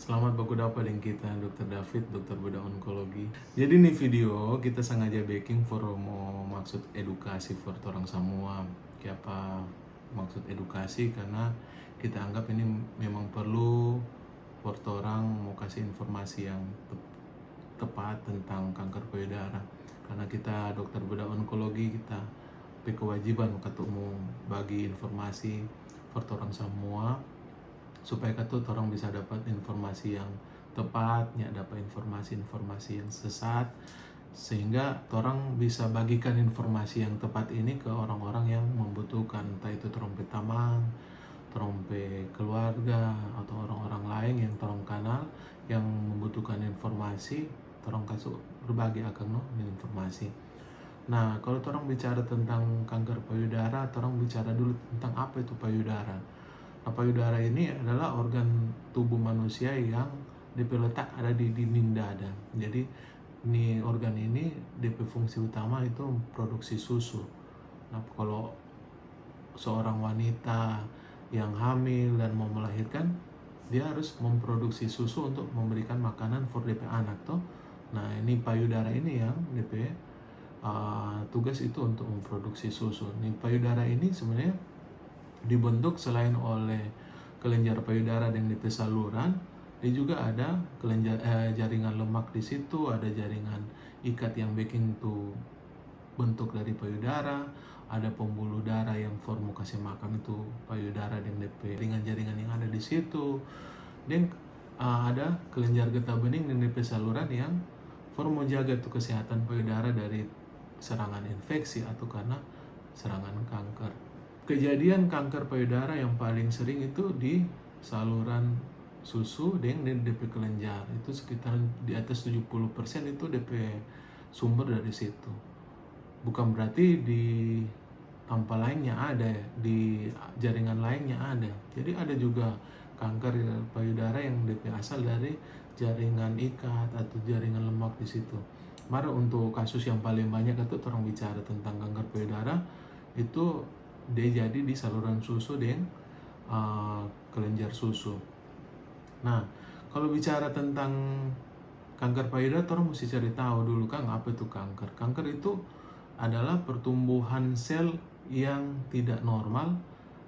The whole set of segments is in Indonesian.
Selamat baku dapat dengan kita, Dr. David, dokter bedah onkologi. Jadi nih video kita sengaja baking for mau maksud edukasi for orang semua. Apa maksud edukasi karena kita anggap ini memang perlu for orang mau kasih informasi yang tepat tentang kanker payudara. Karena kita dokter bedah onkologi kita kewajiban ketemu bagi informasi for orang semua supaya orang bisa dapat informasi yang tepat, dapat informasi-informasi yang sesat, sehingga orang bisa bagikan informasi yang tepat ini ke orang-orang yang membutuhkan, entah itu trompe tamang, trompe keluarga, atau orang-orang lain yang orang kenal yang membutuhkan informasi, orang kasih berbagi akan informasi. Nah, kalau orang bicara tentang kanker payudara, orang bicara dulu tentang apa itu payudara. Nah, payudara ini adalah organ tubuh manusia yang letak ada di dinding dada. Jadi ini organ ini DP fungsi utama itu produksi susu. Nah, kalau seorang wanita yang hamil dan mau melahirkan, dia harus memproduksi susu untuk memberikan makanan for DP anak toh. Nah, ini payudara ini yang DP tugas itu untuk memproduksi susu. Ini payudara ini sebenarnya dibentuk selain oleh kelenjar payudara dan DP saluran, dia juga ada jaringan lemak di situ, ada jaringan ikat yang bikin tuh bentuk dari payudara, ada pembuluh darah yang formu kasih makan itu payudara dan DP jaringan-jaringan yang ada di situ, dan ada kelenjar getah bening dan DP saluran yang formu jaga tuh kesehatan payudara dari serangan infeksi atau karena serangan kanker. Kejadian kanker payudara yang paling sering itu di saluran susu dan DP kelenjar. Itu sekitar di atas 70% itu DP sumber dari situ. Bukan berarti di tempat lainnya ada, di jaringan lainnya ada. Jadi ada juga kanker payudara yang DP asal dari jaringan ikat atau jaringan lemak di situ. Mari untuk kasus yang paling banyak itu orang bicara tentang kanker payudara itu dia jadi di saluran susu dan kelenjar susu. Nah, kalau bicara tentang kanker payudara, orang mesti cari tahu dulu kan apa itu kanker. Kanker itu adalah pertumbuhan sel yang tidak normal,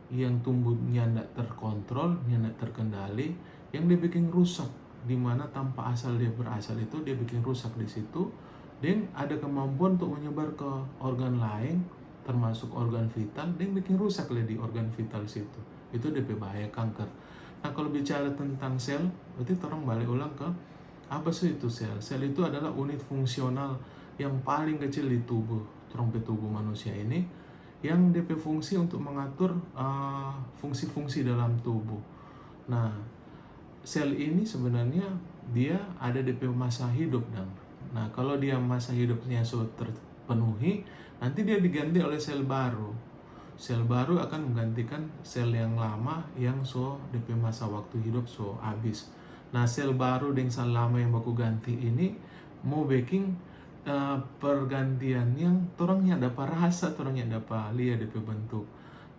yang tumbuhnya tidak terkontrol, yang tidak terkendali, yang dibikin rusak, dimana tanpa asal dia berasal itu dia bikin rusak di situ, dan ada kemampuan untuk menyebar ke organ lain, termasuk organ vital, dan bikin rusak di organ vital situ. Itu DP bahaya kanker. Nah, kalau bicara tentang sel, berarti orang balik ulang ke apa sih itu sel? Sel itu adalah unit fungsional yang paling kecil di tubuh, tubuh manusia ini, yang DP fungsi untuk mengatur fungsi-fungsi dalam tubuh. Nah, sel ini sebenarnya dia ada DP masa hidup dan. Nah, kalau dia masa hidupnya sudah terpenuhi, nanti dia diganti oleh sel baru. Sel baru akan menggantikan sel yang lama yang DP masa waktu hidup habis. Nah, sel baru dengan sel lama yang baku ganti ini mau baking pergantian yang orangnya dapat rasa, orangnya dapat lihat DP bentuk.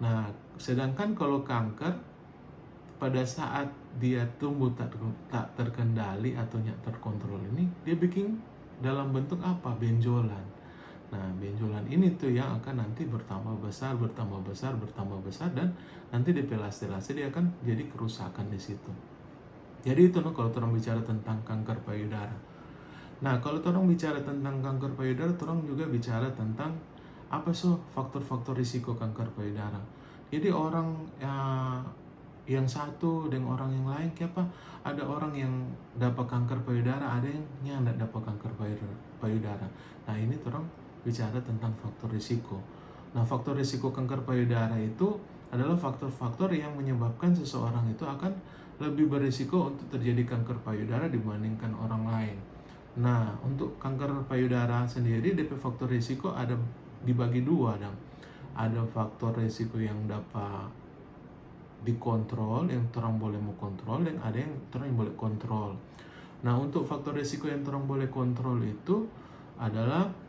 Nah, sedangkan kalau kanker pada saat dia tumbuh tak terkendali atau tak terkontrol ini, dia bikin dalam bentuk apa? Benjolan. Nah, benjolan ini tuh yang akan nanti bertambah besar, dan nanti di pelas-pelas dia akan jadi kerusakan di situ. Jadi itu kalau orang bicara tentang kanker payudara. Nah, kalau orang bicara tentang kanker payudara, orang juga bicara tentang apa faktor-faktor risiko kanker payudara. Jadi orang yang satu dengan orang yang lain, ada orang yang dapat kanker payudara, ada yang tidak dapat kanker payudara. Nah, ini orang bicara tentang faktor risiko. Nah, faktor risiko kanker payudara itu adalah faktor-faktor yang menyebabkan seseorang itu akan lebih berisiko untuk terjadi kanker payudara dibandingkan orang lain. Nah, untuk kanker payudara sendiri, DP faktor risiko ada dibagi dua, dan ada faktor risiko yang dapat dikontrol, yang orang boleh mau kontrol, dan ada yang orang boleh kontrol. Nah, untuk faktor risiko yang orang boleh kontrol itu adalah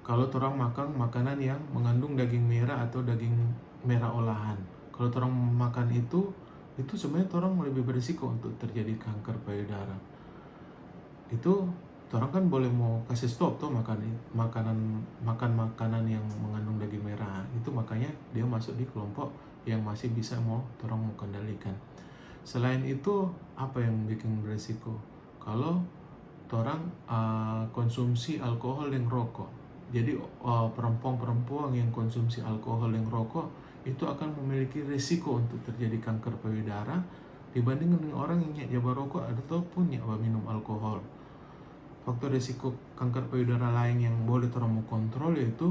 kalau orang makan makanan yang mengandung daging merah atau daging merah olahan. Kalau orang makan itu itu sebenarnya orang lebih berisiko untuk terjadi kanker payudara. Itu orang kan boleh mau kasih stop tuh makan makanan yang mengandung daging merah. Itu makanya dia masuk di kelompok yang masih bisa orang mau kendalikan. Selain itu, apa yang bikin berisiko? Kalau orang konsumsi alkohol dan rokok. Jadi perempuan-perempuan yang konsumsi alkohol dan rokok itu akan memiliki risiko untuk terjadi kanker payudara dibanding dengan orang yang nyoba rokok ataupun nyoba minum alkohol. Faktor risiko kanker payudara lain yang boleh orang mau kontrol yaitu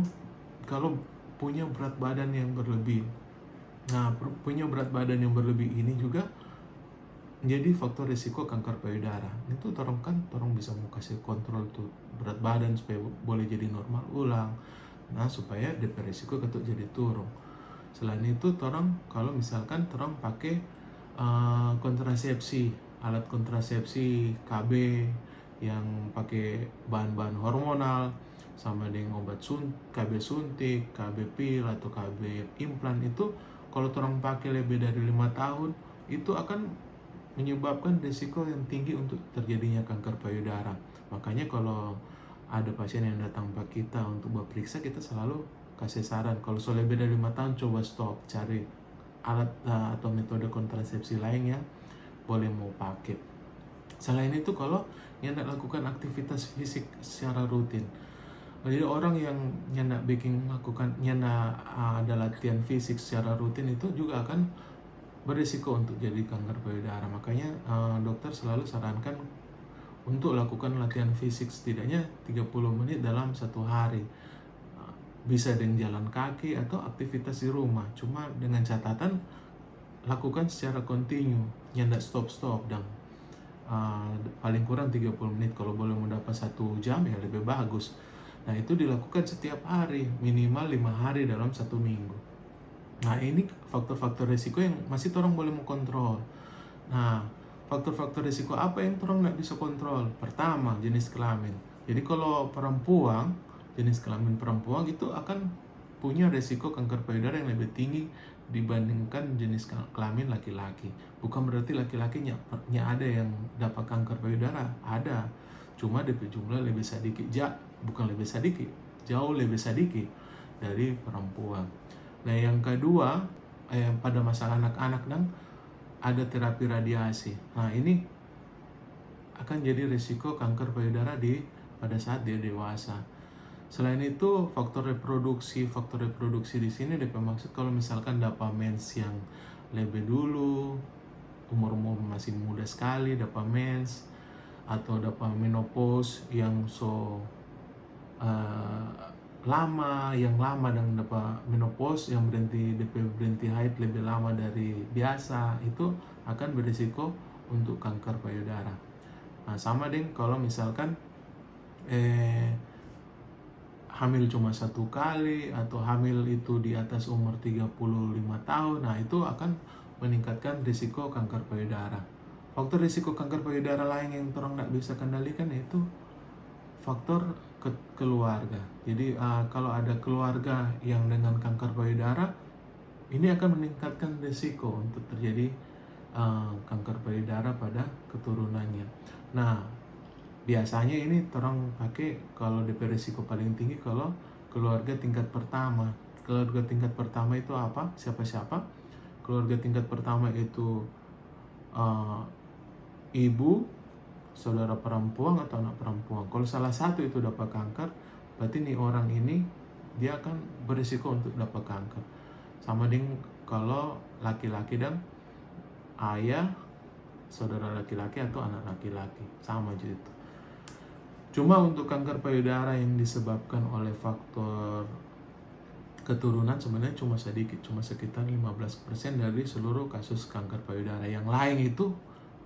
kalau punya berat badan yang berlebih. Nah, punya berat badan yang berlebih ini juga jadi faktor risiko kanker payudara. Itu orang bisa mau kasih kontrol tuh berat badan supaya boleh jadi normal ulang. Nah, supaya DP risiko ketuk jadi turun. Selain itu orang kalau misalkan orang pakai kontrasepsi, alat kontrasepsi KB yang pakai bahan-bahan hormonal sama dengan obat KB suntik, KB pil atau KB implan, itu kalau orang pakai lebih dari 5 tahun itu akan menyebabkan risiko yang tinggi untuk terjadinya kanker payudara. Makanya kalau ada pasien yang datang ke kita untuk berperiksa, kita selalu kasih saran kalau sudah lebih dari 5 tahun coba stop, cari alat atau metode kontrasepsi lain yang boleh mau pakai. Selain itu kalau yang tidak lakukan aktivitas fisik secara rutin, jadi orang yang tidak ada latihan fisik secara rutin itu juga akan berisiko untuk jadi kanker payudara. Makanya dokter selalu sarankan untuk lakukan latihan fisik setidaknya 30 menit dalam satu hari. Bisa dengan jalan kaki atau aktivitas di rumah. Cuma dengan catatan lakukan secara kontinu, tidak stop-stop dan paling kurang 30 menit. Kalau boleh mendapat 1 jam ya lebih bagus. Nah, itu dilakukan setiap hari, minimal 5 hari dalam 1 minggu. Nah, ini faktor-faktor risiko yang masih orang boleh mengontrol. Nah, faktor-faktor risiko apa yang orang nggak bisa kontrol? Pertama, jenis kelamin. Jadi kalau perempuan, jenis kelamin perempuan itu akan punya risiko kanker payudara yang lebih tinggi dibandingkan jenis kelamin laki-laki. Bukan berarti laki-lakinya ada yang dapat kanker payudara, ada. Cuma DP jumlah lebih sedikit, jauh lebih sedikit dari perempuan. Nah, yang kedua, pada masa anak-anak dan ada terapi radiasi. Nah, ini akan jadi risiko kanker payudara pada saat dia dewasa. Selain itu, faktor reproduksi di sini maksud kalau misalkan dapat mens yang lebih dulu, umur masih muda sekali dapat mens, atau dapat menopause yang lama dan dapat menopause yang berhenti haid lebih lama dari biasa, itu akan berisiko untuk kanker payudara. Nah, sama dengan kalau misalkan hamil cuma 1 kali atau hamil itu di atas umur 35 tahun, nah itu akan meningkatkan risiko kanker payudara. Faktor risiko kanker payudara lain yang orang tidak bisa kendalikan yaitu faktor keluarga. Jadi kalau ada keluarga yang dengan kanker payudara, ini akan meningkatkan risiko untuk terjadi kanker payudara pada keturunannya. Nah, biasanya ini orang pakai kalau DP risiko paling tinggi kalau keluarga tingkat pertama. Keluarga tingkat pertama itu apa? Siapa-siapa? Keluarga tingkat pertama itu ibu, saudara perempuan atau anak perempuan. Kalau salah satu itu dapat kanker, berarti orang ini dia akan berisiko untuk dapat kanker. Sama dengan kalau laki-laki dan ayah, saudara laki-laki atau anak laki-laki, sama aja itu. Cuma untuk kanker payudara yang disebabkan oleh faktor keturunan sebenarnya cuma sedikit, cuma sekitar 15% dari seluruh kasus kanker payudara. Yang lain itu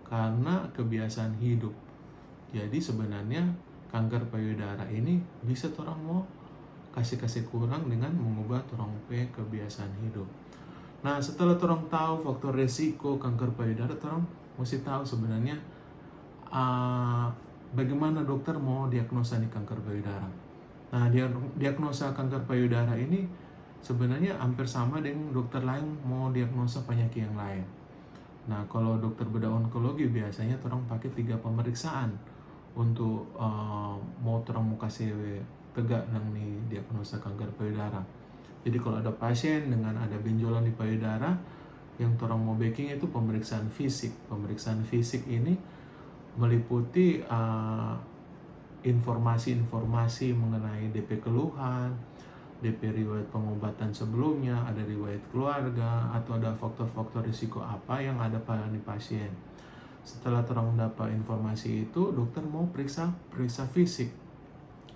karena kebiasaan hidup. Jadi sebenarnya kanker payudara ini bisa orang mau kasih kurang dengan mengubah orang kebiasaan hidup. Nah, setelah orang tahu faktor resiko kanker payudara, orang mesti tahu sebenarnya bagaimana dokter mau diagnosa nih kanker payudara. Nah, diagnosa kanker payudara ini sebenarnya hampir sama dengan dokter lain mau diagnosa penyakit yang lain. Nah, kalau dokter bedah onkologi biasanya orang pakai 3 pemeriksaan untuk mau orang mau kasih tegak nang nih diagnosa kanker payudara. Jadi kalau ada pasien dengan ada benjolan di payudara, yang orang mau backing itu pemeriksaan fisik. Pemeriksaan fisik ini meliputi informasi-informasi mengenai DP keluhan, DP riwayat pengobatan sebelumnya, ada riwayat keluarga, atau ada faktor-faktor risiko apa yang ada pada pasien. Setelah orang dapat informasi itu, dokter mau periksa fisik.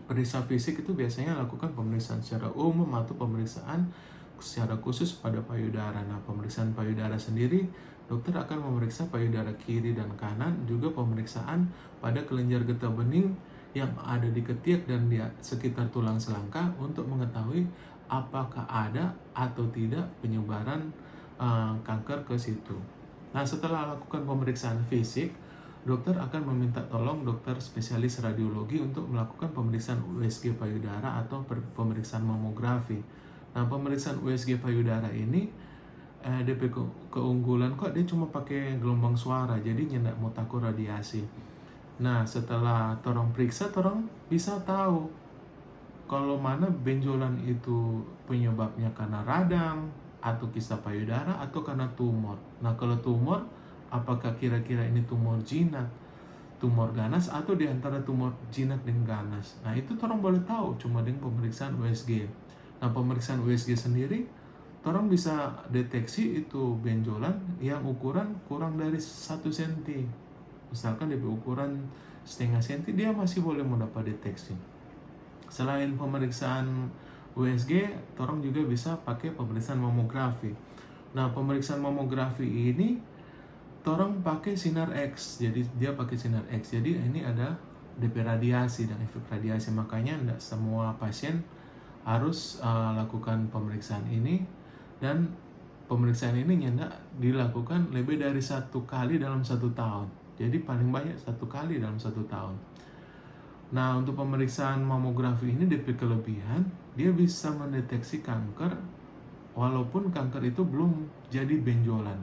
Periksa fisik itu biasanya lakukan pemeriksaan secara umum atau pemeriksaan secara khusus pada payudara. Nah, pemeriksaan payudara sendiri, dokter akan memeriksa payudara kiri dan kanan, juga pemeriksaan pada kelenjar getah bening yang ada di ketiak dan di sekitar tulang selangka untuk mengetahui apakah ada atau tidak penyebaran kanker ke situ. Nah, setelah lakukan pemeriksaan fisik, dokter akan meminta tolong dokter spesialis radiologi untuk melakukan pemeriksaan USG payudara atau pemeriksaan mamografi. Nah, pemeriksaan USG payudara ini DP keunggulan kok dia cuma pakai gelombang suara, jadi nyendak mau takut radiasi. Nah, setelah torong periksa, torong bisa tahu kalau mana benjolan itu penyebabnya karena radang, atau kista payudara, atau karena tumor. Nah, kalau tumor, apakah kira-kira ini tumor jinak, tumor ganas, atau diantara tumor jinak dan ganas. Nah, itu orang boleh tahu cuma dengan pemeriksaan USG. Nah, pemeriksaan USG sendiri, orang bisa deteksi itu benjolan yang ukuran kurang dari 1 cm. Misalkan di ukuran setengah cm, dia masih boleh mendapat deteksi. Selain pemeriksaan USG, orang juga bisa pakai pemeriksaan mamografi. Nah, pemeriksaan mamografi ini orang pakai sinar X. Jadi dia pakai sinar X. Jadi ini ada DP radiasi dan efek radiasi. Makanya tidak semua pasien harus lakukan pemeriksaan ini, dan pemeriksaan ini nyendak dilakukan lebih dari 1 kali dalam 1 tahun. Jadi paling banyak 1 kali dalam 1 tahun. Nah, untuk pemeriksaan mamografi ini DP kelebihan, dia bisa mendeteksi kanker walaupun kanker itu belum jadi benjolan.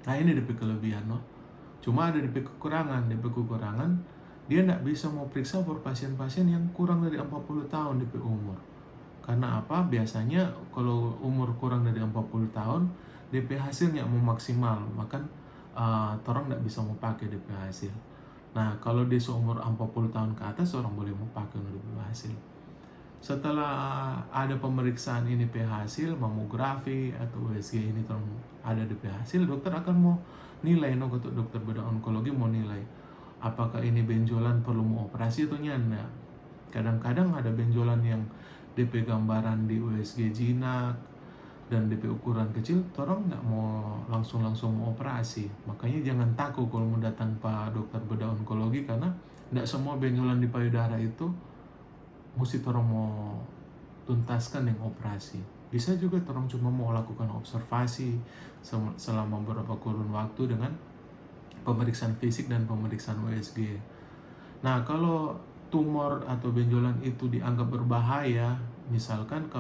Nah, ini DP kelebihan, no. Cuma ada DP kekurangan. DP kekurangan, dia tidak bisa mau periksa for pasien-pasien yang kurang dari 40 tahun DP umur. Karena apa? Biasanya kalau umur kurang dari 40 tahun, DP hasilnya mau maksimal, maka orang tidak bisa mau pakai DP hasil. Nah, kalau dia seumur 40 tahun ke atas, orang boleh mau pakai untuk DP hasil. Setelah ada pemeriksaan ini hasil, mamografi atau USG ini ada DP hasil, dokter akan mau nilai, untuk dokter bedah onkologi mau nilai apakah ini benjolan perlu mau operasi atau nyanda. Kadang-kadang ada benjolan yang DP gambaran di USG jinak dan DP ukuran kecil, orang nggak mau langsung mau operasi. Makanya jangan takut kalau mau datang pak dokter bedah onkologi, karena nggak semua benjolan di payudara itu mesti orang mau tuntaskan dengan operasi. Bisa juga orang cuma mau lakukan observasi selama beberapa kurun waktu dengan pemeriksaan fisik dan pemeriksaan USG. Nah, kalau tumor atau benjolan itu dianggap berbahaya, misalkan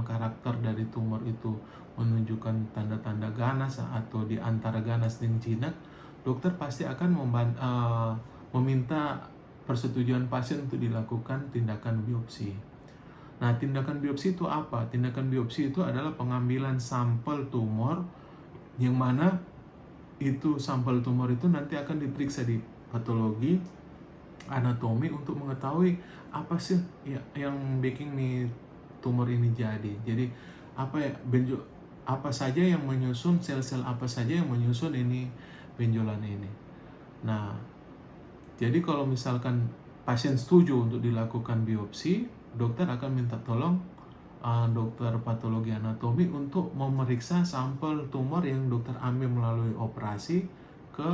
karakter dari tumor itu menunjukkan tanda-tanda ganas atau di antara ganas dan jinak, dokter pasti akan meminta persetujuan pasien untuk dilakukan tindakan biopsi. Nah, tindakan biopsi itu apa? Tindakan biopsi itu adalah pengambilan sampel tumor, yang mana itu sampel tumor itu nanti akan diperiksa di patologi anatomi untuk mengetahui apa sih yang bikin nih tumor ini jadi. Jadi apa saja yang menyusun, sel-sel apa saja yang menyusun ini benjolan ini. Nah, jadi kalau misalkan pasien setuju untuk dilakukan biopsi, dokter akan minta tolong dokter patologi anatomi untuk memeriksa sampel tumor yang dokter ambil melalui operasi ke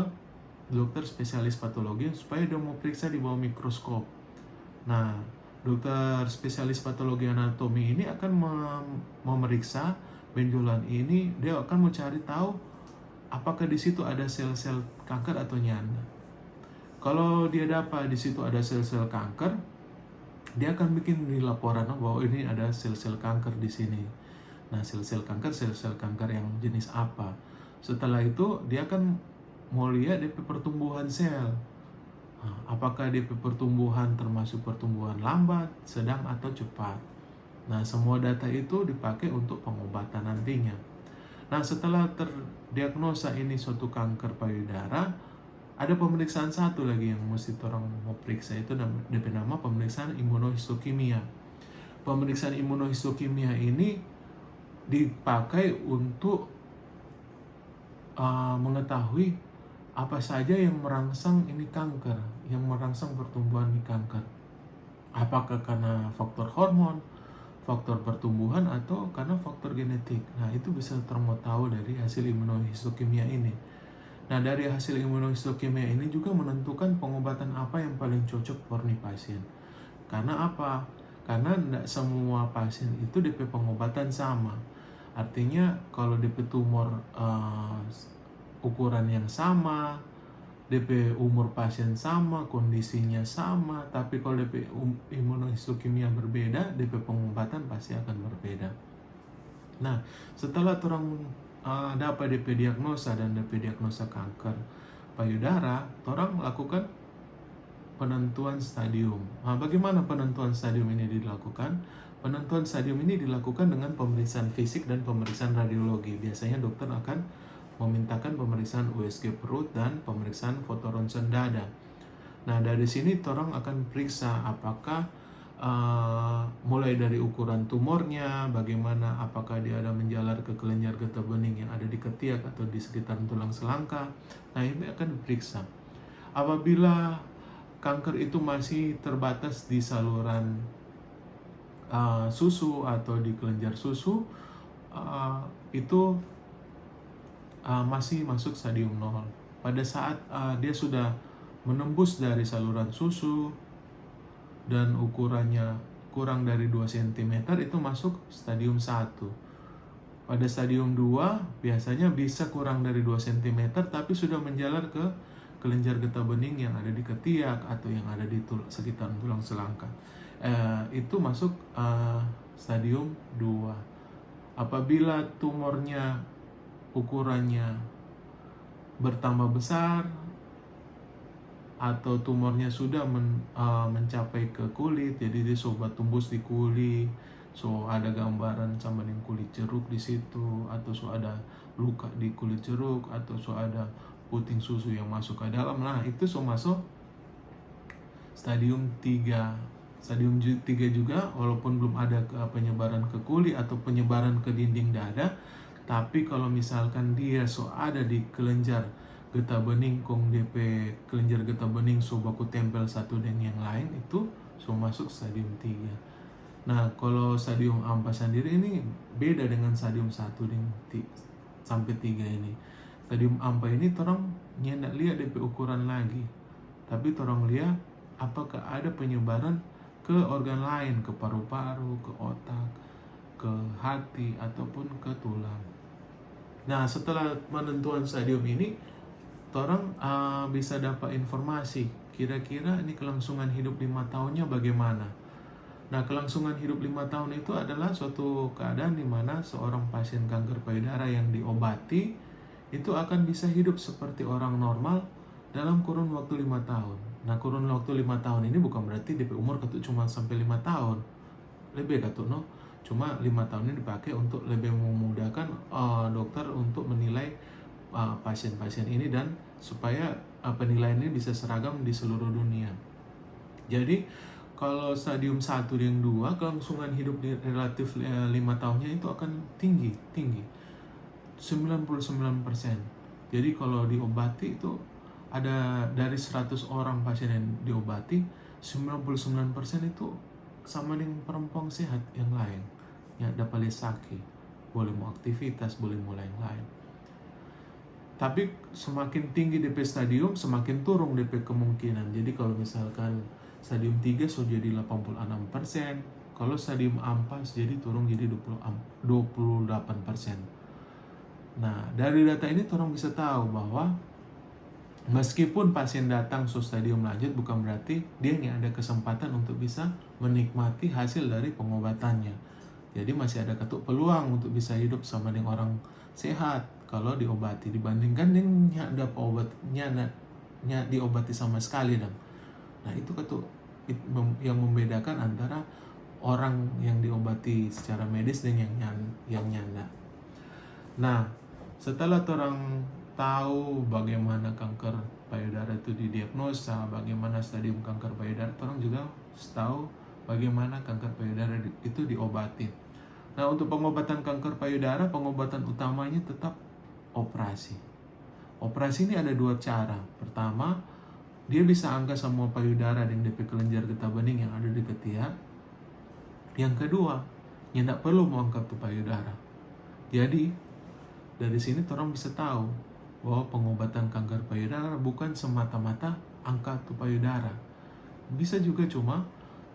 dokter spesialis patologi supaya dia mau periksa di bawah mikroskop. Nah, dokter spesialis patologi anatomi ini akan memeriksa benjolan ini. Dia akan mencari tahu apakah di situ ada sel-sel kanker atau nyanda. Kalau dia dapat di situ ada sel-sel kanker, dia akan bikin di laporan bahwa ini ada sel-sel kanker di sini. Nah, sel-sel kanker yang jenis apa? Setelah itu dia akan mau lihat DP pertumbuhan sel. Apakah DP pertumbuhan termasuk pertumbuhan lambat, sedang, atau cepat. Nah, semua data itu dipakai untuk pengobatan nantinya. Nah, setelah terdiagnosa ini suatu kanker payudara, ada pemeriksaan satu lagi yang mesti orang mau periksa, itu DP nama pemeriksaan imunohistokimia. Pemeriksaan imunohistokimia ini dipakai untuk mengetahui apa saja yang merangsang ini kanker, yang merangsang pertumbuhan ini kanker. Apakah karena faktor hormon, faktor pertumbuhan, atau karena faktor genetik. Nah, itu bisa termo tahu dari hasil imunohistokimia ini. Nah, dari hasil imunohistokimia ini juga menentukan pengobatan apa yang paling cocok for nih pasien. Karena apa? Karena tidak semua pasien itu DP pengobatan sama. Artinya kalau DP tumor ukuran yang sama, DP umur pasien sama, kondisinya sama, tapi kalau DP imunohistokimia berbeda, DP pengobatan pasti akan berbeda. Nah, setelah orang dapat DP diagnosa dan DP diagnosa kanker payudara, orang lakukan penentuan stadium. Nah, bagaimana penentuan stadium ini dilakukan? Penentuan stadium ini dilakukan dengan pemeriksaan fisik dan pemeriksaan radiologi. Biasanya dokter akan memintakan pemeriksaan USG perut dan pemeriksaan foto ronsen dada. Nah, dari sini orang akan periksa apakah mulai dari ukuran tumornya, bagaimana, apakah dia ada menjalar ke kelenjar getah bening yang ada di ketiak atau di sekitar tulang selangka. Nah, ini akan diperiksa. Apabila kanker itu masih terbatas di saluran susu atau di kelenjar susu, itu masih masuk stadium 0. Pada saat dia sudah menembus dari saluran susu dan ukurannya kurang dari 2 cm, itu masuk stadium 1. Pada stadium 2 biasanya bisa kurang dari 2 cm tapi sudah menjalar ke kelenjar getah bening yang ada di ketiak atau yang ada di sekitar tulang selangka. Itu masuk stadium 2. Apabila tumornya ukurannya bertambah besar atau tumornya sudah mencapai ke kulit, jadi dia sobat tembus di kulit, so ada gambaran sama dengan kulit jeruk di situ, atau so ada luka di kulit jeruk, atau so ada puting susu yang masuk ke dalam. Nah, itu so masuk stadium 3. Stadium 3 juga walaupun belum ada penyebaran ke kulit atau penyebaran ke dinding dada, tapi kalau misalkan dia so ada di kelenjar getah bening, kong DP kelenjar getah bening so baku tempel satu dengan yang lain, itu so masuk stadium 3. Nah, kalau stadium 4 sendiri ini beda dengan stadium 1 sampai 3 ini. Stadium 4 ini orang nyendak lihat DP ukuran lagi, tapi orang lihat apakah ada penyebaran ke organ lain, ke paru-paru, ke otak, ke hati, ataupun ke tulang. Nah, setelah penentuan stadium ini, orang bisa dapat informasi kira-kira ini kelangsungan hidup 5 tahunnya bagaimana. Nah, kelangsungan hidup 5 tahun itu adalah suatu keadaan di mana seorang pasien kanker payudara yang diobati itu akan bisa hidup seperti orang normal dalam kurun waktu 5 tahun. Nah, kurun waktu 5 tahun ini bukan berarti DP umur cuma sampai 5 tahun. Lebih no? Cuma 5 tahun ini dipakai untuk lebih memudahkan dokter untuk menilai pasien-pasien ini dan supaya penilaian ini bisa seragam di seluruh dunia. Jadi kalau stadium 1 dan 2 kelangsungan hidup relatif 5 tahunnya itu akan tinggi 99%. Jadi kalau diobati itu ada dari 100 orang pasien yang diobati, 99% itu sama dengan perempuan sehat yang lain yang dapat sakit, boleh mau aktivitas, boleh mulai yang lain. Tapi semakin tinggi DP stadium, semakin turun DP kemungkinan. Jadi kalau misalkan stadium 3 so jadi 86%, kalau stadium 4 jadi turun jadi 28%. Nah, dari data ini orang bisa tahu bahwa meskipun pasien datang so stadium lanjut, bukan berarti dia nggak ada kesempatan untuk bisa menikmati hasil dari pengobatannya. Jadi masih ada ketuk peluang untuk bisa hidup sama dengan orang sehat kalau diobati, dibandingkan dengan ada obatnya diobati sama sekali dong. Nah itu ketuk yang membedakan antara orang yang diobati secara medis dan yang nyanda. Nah setelah orang tahu bagaimana kanker payudara itu didiagnosa, bagaimana stadium kanker payudara, orang juga tahu bagaimana kanker payudara itu diobati. Nah untuk pengobatan kanker payudara, pengobatan utamanya tetap operasi. Operasi ini ada dua cara. Pertama, dia bisa angkat semua payudara dengan DP kelenjar getah bening yang ada di ketiak. Yang kedua, dia tidak perlu mau angkat tuh payudara. Jadi dari sini orang bisa tahu bahwa pengobatan kanker payudara bukan semata-mata angkat tuh payudara. Bisa juga cuma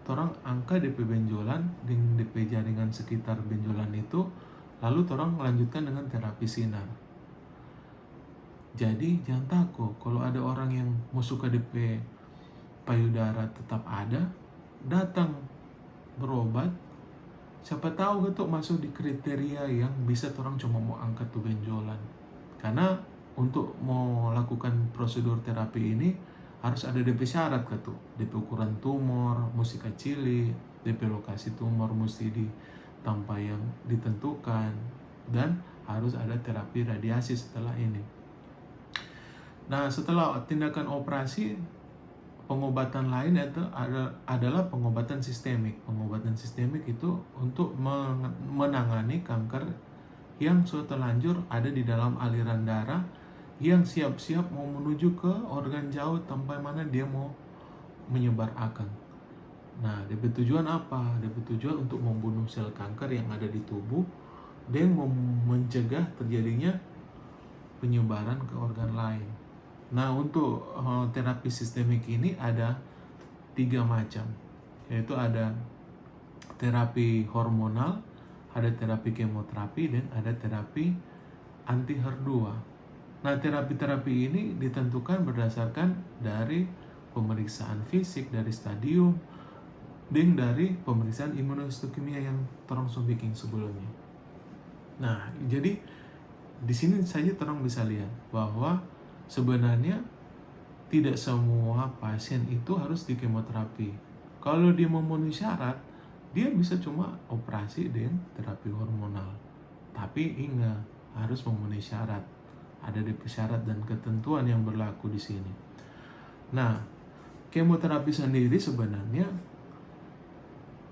orang angkat DP benjolan dengan DP jaringan sekitar benjolan itu, lalu orang melanjutkan dengan terapi sinar. Jadi jangan takut kalau ada orang yang mau suka DP payudara tetap ada, datang berobat. Siapa tahu gitu masuk di kriteria yang bisa orang cuma mau angkat tuh benjolan. Karena untuk mau lakukan prosedur terapi ini harus ada DP syarat gitu. DP ukuran tumor mesti kecil, DP lokasi tumor mesti di tempat yang ditentukan, dan harus ada terapi radiasi setelah ini. Nah setelah tindakan operasi, pengobatan lain itu adalah pengobatan sistemik. Pengobatan sistemik itu untuk menangani kanker yang sudah terlanjur ada di dalam aliran darah, yang siap-siap mau menuju ke organ jauh tempat mana dia mau menyebar akan. Nah, DP tujuan apa? DP tujuan untuk membunuh sel kanker yang ada di tubuh dan mencegah terjadinya penyebaran ke organ lain. Nah, untuk terapi sistemik ini ada 3 macam, yaitu ada terapi hormonal, ada terapi kemoterapi, dan ada terapi anti HER2. Nah, terapi-terapi ini ditentukan berdasarkan dari pemeriksaan fisik, dari stadium, dan dari pemeriksaan imunohistokimia yang terang bikin sebelumnya. Nah, jadi di sini saja terang bisa lihat bahwa sebenarnya tidak semua pasien itu harus di kemoterapi. Kalau dia memenuhi syarat, dia bisa cuma operasi dan terapi hormonal. Tapi ingat, harus memenuhi syarat. Ada DP syarat dan ketentuan yang berlaku di sini. Nah, kemoterapi sendiri sebenarnya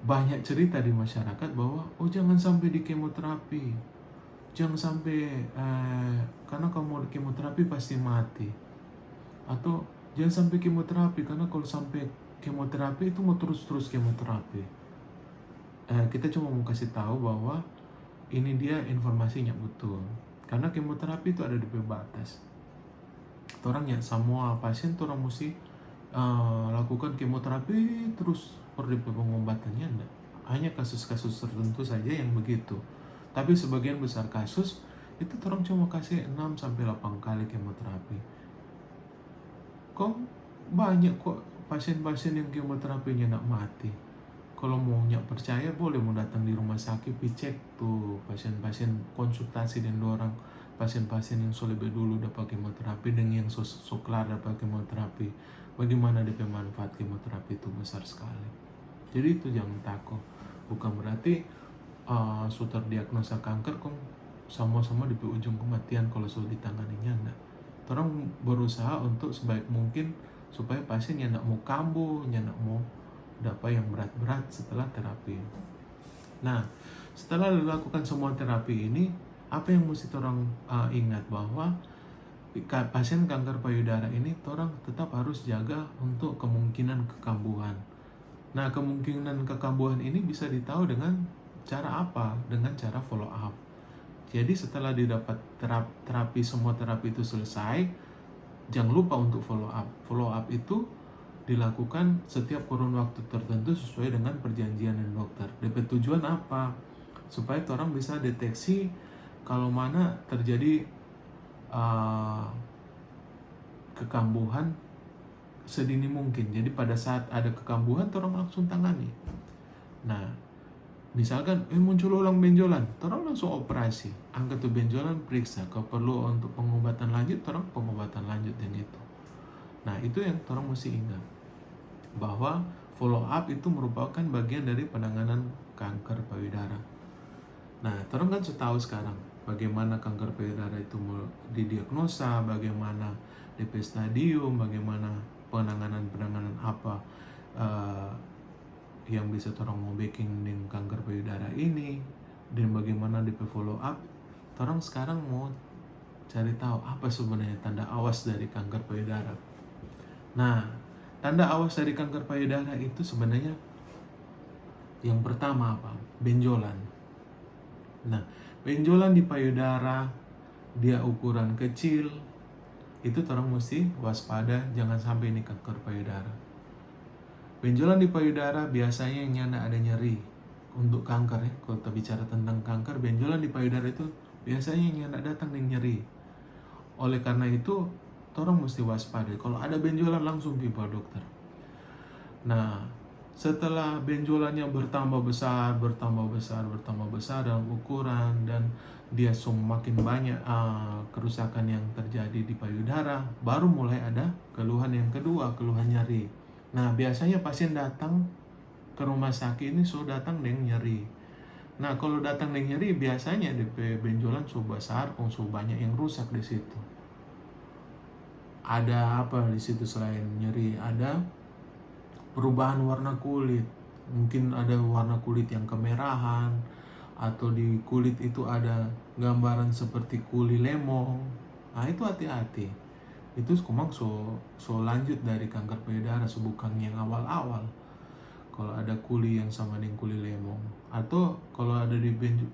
banyak cerita di masyarakat bahwa jangan sampai di kemoterapi. Jangan sampai karena kamu kemoterapi pasti mati. Atau jangan sampai kemoterapi karena kalau sampai kemoterapi itu mau terus-terus kemoterapi. Kita cuma mau kasih tahu bahwa ini dia informasinya betul. Karena kemoterapi itu ada di batas. Orang ya semua pasien tuh orang mesti lakukan kemoterapi terus per pengobatannya enggak. Hanya kasus-kasus tertentu saja yang begitu. Tapi sebagian besar kasus itu orang cuma kasih 6-8 kali kemoterapi. Kok banyak kok pasien-pasien yang kemoterapinya nak mati. Kalau mau percaya boleh mau datang di rumah sakit, dicek tuh pasien-pasien, konsultasi dengan orang pasien-pasien yang lebih dulu dapat kemoterapi dengan yang kelar dapat kemoterapi. Bagaimana DP manfaat kemoterapi itu besar sekali. Jadi itu jangan takut. Bukan berarti sudah terdiagnosa kanker kok sama-sama di ujung kematian kalau sudah ditanganinya enggak. Orang berusaha untuk sebaik mungkin supaya pasien yang enggak mau kambuh, yang enggak mau dapat yang berat-berat setelah terapi. Nah, setelah dilakukan semua terapi ini, apa yang mesti orang ingat bahwa pasien kanker payudara ini orang tetap harus jaga untuk kemungkinan kekambuhan. Nah, kemungkinan kekambuhan ini bisa ditahu dengan cara apa? Dengan cara follow up. Jadi setelah didapat terapi, semua terapi itu selesai, jangan lupa untuk follow up. Follow up itu dilakukan setiap kurun waktu tertentu sesuai dengan perjanjian dengan dokter. DP tujuan apa? Supaya orang bisa deteksi kalau mana terjadi kekambuhan sedini mungkin. Jadi pada saat ada kekambuhan orang langsung tangani. Nah, Misalkan muncul ulang benjolan, orang langsung operasi, angkat tuh benjolan, periksa. Kalau perlu untuk pengobatan lanjut, orang pengobatan lanjut dengan itu. Nah itu yang orang mesti ingat, bahwa follow up itu merupakan bagian dari penanganan kanker payudara. Nah orang kan sudah tahu sekarang bagaimana kanker payudara itu didiagnosa, bagaimana DP stadium, bagaimana penanganan apa yang bisa orang mau backing dengan kanker payudara ini, dan bagaimana DP follow up. Orang sekarang mau cari tahu apa sebenarnya tanda awas dari kanker payudara. Nah, tanda awas dari kanker payudara itu sebenarnya yang pertama apa? Benjolan. Nah, benjolan di payudara, dia ukuran kecil, itu orang mesti waspada, jangan sampai ini kanker payudara. Benjolan di payudara biasanya nyanda ada nyeri. Untuk kanker ya, kalau kita bicara tentang kanker, benjolan di payudara itu biasanya nyanda datang dengan nyeri. Oleh karena itu, orang mesti waspada. Kalau ada benjolan langsung pergi ke dokter. Nah, setelah benjolannya bertambah besar dalam ukuran, dan dia makin banyak kerusakan yang terjadi di payudara, baru mulai ada keluhan yang kedua, keluhan nyeri. Nah, biasanya pasien datang ke rumah sakit ini datang dengan nyeri. Nah, kalau datang dengan nyeri, biasanya DP benjolan besar, banyak yang rusak di situ. Ada apa di situ selain nyeri? Ada perubahan warna kulit. Mungkin ada warna kulit yang kemerahan, atau di kulit itu ada gambaran seperti kuli lemong. Nah, itu hati-hati. Itu memang lanjut dari kanker payudara, bukan yang awal-awal. Kalau ada kuli yang sama dengan kuli lemong, atau kalau ada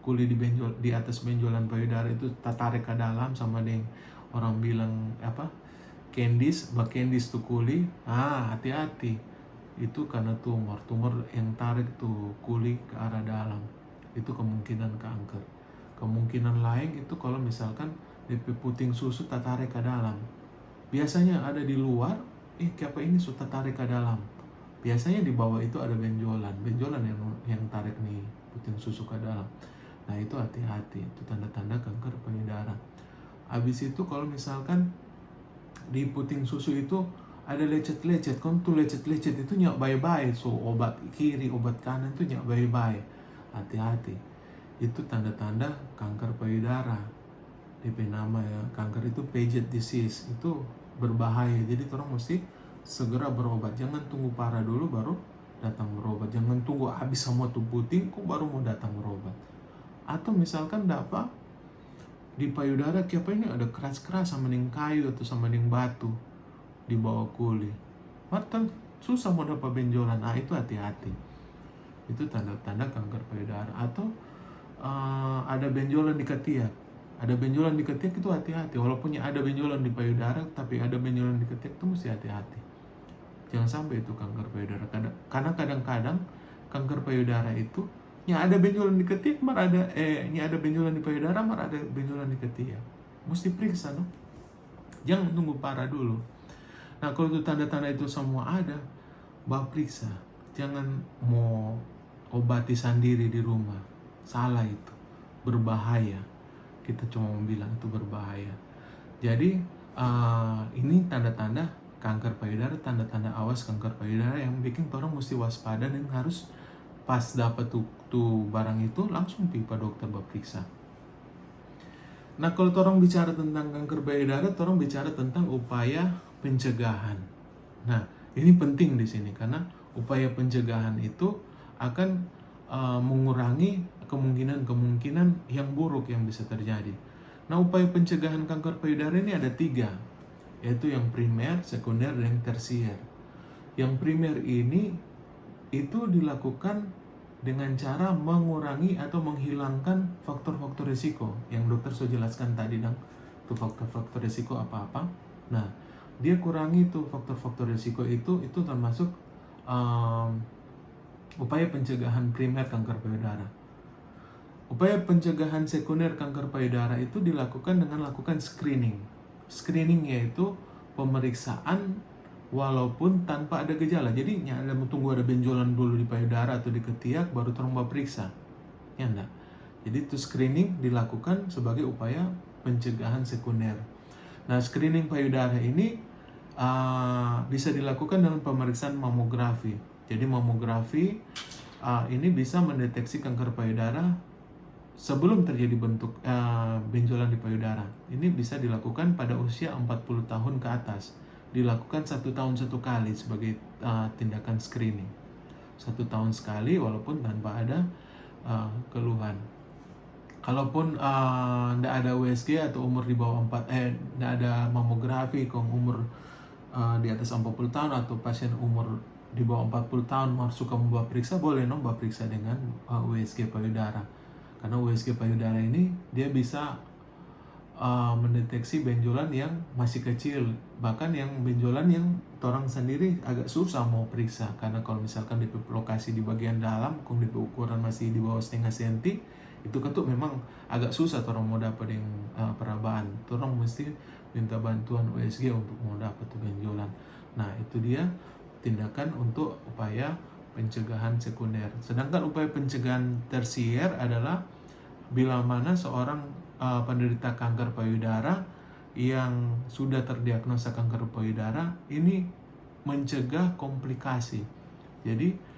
kuli di atas benjolan payudara itu tertarik ke dalam, sama dengan orang bilang candice tuh kuli. Hati-hati, itu karena tumor yang tarik tuh kuli ke arah dalam, itu kemungkinan kanker. Kemungkinan lain itu kalau misalkan DP puting susu tertarik ke dalam, biasanya ada di luar, ini sudah tarik ke dalam. Biasanya di bawah itu ada benjolan yang tarik nih puting susu ke dalam. Nah itu hati-hati, itu tanda-tanda kanker payudara. Habis itu kalau misalkan di puting susu itu ada lecet-lecet, lecet-lecet itu nyak bye-bye, obat kiri, obat kanan itu nyak bye-bye. Hati-hati, itu tanda-tanda kanker payudara. DP nama ya, kanker itu Paget disease, itu berbahaya. Jadi orang mesti segera berobat, jangan tunggu parah dulu baru datang berobat. Jangan tunggu habis semua tuh puting kok baru mau datang berobat. Atau misalkan dapat di payudara ini ada keras-keras sama dengan kayu atau sama dengan batu di bawah kulit, mata susah mau dapat benjolan. Nah itu hati-hati, itu tanda-tanda kanker payudara. Atau ada benjolan di ketiak. Ada benjolan di ketiak itu hati-hati. Walaupun ada benjolan di payudara, tapi ada benjolan di ketiak itu mesti hati-hati. Jangan sampai itu kanker payudara. Karena kadang-kadang kanker payudara itu ada benjolan di ketiak, ada benjolan di payudara, ada benjolan di ketiak. Mesti periksa, no? Jangan tunggu parah dulu. Nah, kalau itu tanda-tanda itu semua ada, periksa. Jangan mau obati sendiri di rumah. Salah itu. Berbahaya. Kita cuma bilang itu berbahaya. Jadi ini tanda-tanda kanker payudara, tanda-tanda awas kanker payudara yang bikin orang mesti waspada, dan harus pas dapat tuh barang itu langsung pergi ke dokter periksa. Nah kalau orang bicara tentang kanker payudara, orang bicara tentang upaya pencegahan. Nah ini penting di sini, karena upaya pencegahan itu akan mengurangi kemungkinan yang buruk yang bisa terjadi. Nah, upaya pencegahan kanker payudara ini ada 3, yaitu yang primer, sekunder, dan tersier. Yang primer ini itu dilakukan dengan cara mengurangi atau menghilangkan faktor-faktor risiko yang dokter sudah jelaskan tadi, itu faktor-faktor risiko apa-apa. Nah, dia kurangi tuh faktor-faktor risiko itu termasuk upaya pencegahan primer kanker payudara. Upaya pencegahan sekunder kanker payudara itu dilakukan dengan lakukan screening. Screening yaitu pemeriksaan walaupun tanpa ada gejala. Jadi tunggu ada benjolan dulu di payudara atau di ketiak baru orang periksa. ya enggak. Jadi itu screening dilakukan sebagai upaya pencegahan sekunder. Nah, screening payudara ini bisa dilakukan dengan pemeriksaan mamografi. Jadi mamografi ini bisa mendeteksi kanker payudara sebelum terjadi bentuk benjolan di payudara. Ini bisa dilakukan pada usia 40 tahun ke atas. Dilakukan 1 tahun 1 kali sebagai tindakan screening. 1 tahun sekali walaupun tanpa ada keluhan. Kalaupun tidak ada USG atau umur di bawah tidak ada mamografi, kalau umur di atas 40 tahun atau pasien umur di bawah 40 tahun suka membawa periksa, boleh membawa periksa dengan USG payudara. Karena USG payudara ini dia bisa mendeteksi benjolan yang masih kecil, bahkan yang benjolan yang orang sendiri agak susah mau periksa, karena kalau misalkan di lokasi di bagian dalam, kalau di ukuran masih di bawah setengah senti, itu kan tuh memang agak susah orang mau dapat yang perabaan. Orang mesti minta bantuan USG untuk mau dapat benjolan. Nah, itu dia tindakan untuk upaya pencegahan sekunder. Sedangkan upaya pencegahan tersier adalah bila mana seorang penderita kanker payudara yang sudah terdiagnosa kanker payudara ini mencegah komplikasi. Jadi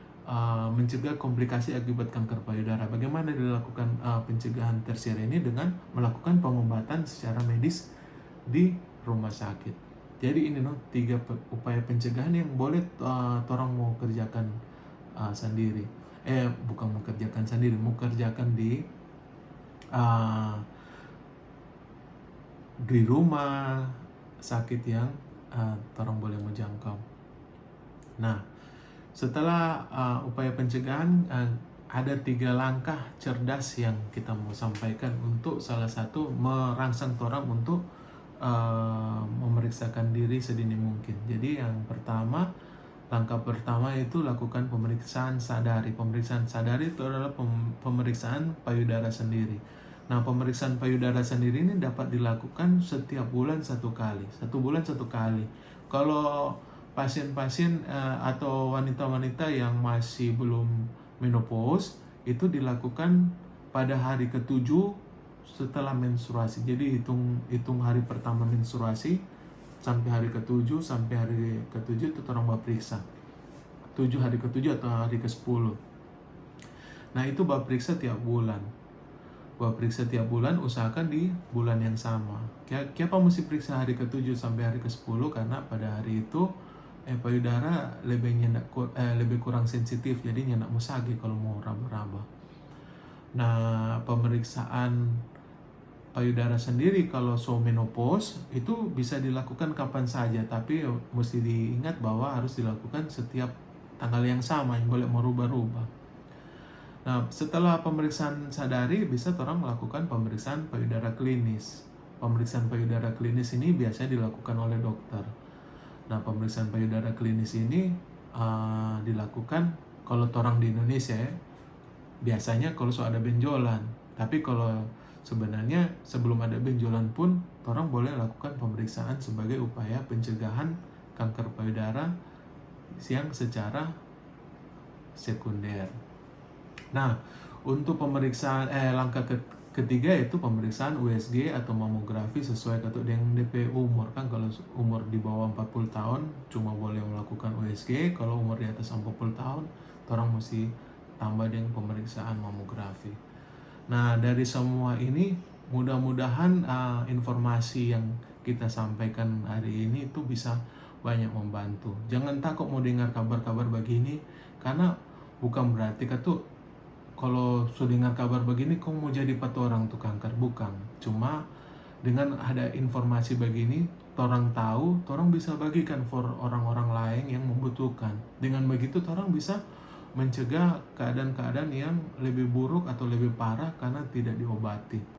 mencegah komplikasi akibat kanker payudara. Bagaimana dilakukan pencegahan tersier ini? Dengan melakukan pengobatan secara medis di rumah sakit. Jadi ini 3 upaya pencegahan yang boleh orang mau kerjakan sendiri. Bukan mau kerjakan sendiri, mau kerjakan di rumah sakit yang orang boleh menjangkau. Nah, setelah upaya pencegahan, ada 3 langkah cerdas yang kita mau sampaikan untuk salah satu merangsang orang untuk memeriksakan diri sedini mungkin. Jadi yang pertama, langkah pertama itu lakukan pemeriksaan sadari. Pemeriksaan sadari itu adalah pemeriksaan payudara sendiri. Nah, pemeriksaan payudara sendiri ini dapat dilakukan setiap bulan 1 kali. 1 bulan 1 kali. Kalau pasien-pasien atau wanita-wanita yang masih belum menopause, itu dilakukan pada hari ke-7 setelah menstruasi. Jadi hitung hari pertama menstruasi sampai hari ke-7, sampai hari ke-7 itu orang periksa. 7 hari ke-7 atau hari ke-10. Nah, itu periksa tiap bulan. Periksa tiap bulan, usahakan di bulan yang sama. Kenapa mesti periksa hari ke-7 sampai hari ke-10? Karena pada hari itu payudara lebih kurang sensitif, jadi nyendak musagi kalau mau raba-raba. Nah, pemeriksaan payudara sendiri kalau menopause itu bisa dilakukan kapan saja, tapi mesti diingat bahwa harus dilakukan setiap tanggal yang sama, yang boleh merubah-rubah. Nah, setelah pemeriksaan sadari, bisa orang melakukan pemeriksaan payudara klinis. Pemeriksaan payudara klinis ini biasanya dilakukan oleh dokter. Nah, pemeriksaan payudara klinis ini dilakukan kalau orang di Indonesia biasanya kalau ada benjolan. Tapi kalau sebenarnya sebelum ada benjolan pun orang boleh lakukan pemeriksaan sebagai upaya pencegahan kanker payudara yang secara sekunder. Nah, untuk pemeriksaan langkah ketiga yaitu pemeriksaan USG atau mamografi sesuai dengan DP umur. Kan kalau umur di bawah 40 tahun cuma boleh melakukan USG, kalau umur di atas 40 tahun orang mesti tambah dengan pemeriksaan mamografi. Nah, dari semua ini mudah-mudahan informasi yang kita sampaikan hari ini itu bisa banyak membantu. Jangan takut mau dengar kabar-kabar begini, karena bukan berarti kalau sudah dengar kabar begini, kau mau jadi orang tuh kanker, bukan. Cuma dengan ada informasi begini, orang tahu, orang bisa bagikan for orang-orang lain yang membutuhkan. Dengan begitu, orang bisa mencegah keadaan-keadaan yang lebih buruk atau lebih parah karena tidak diobati.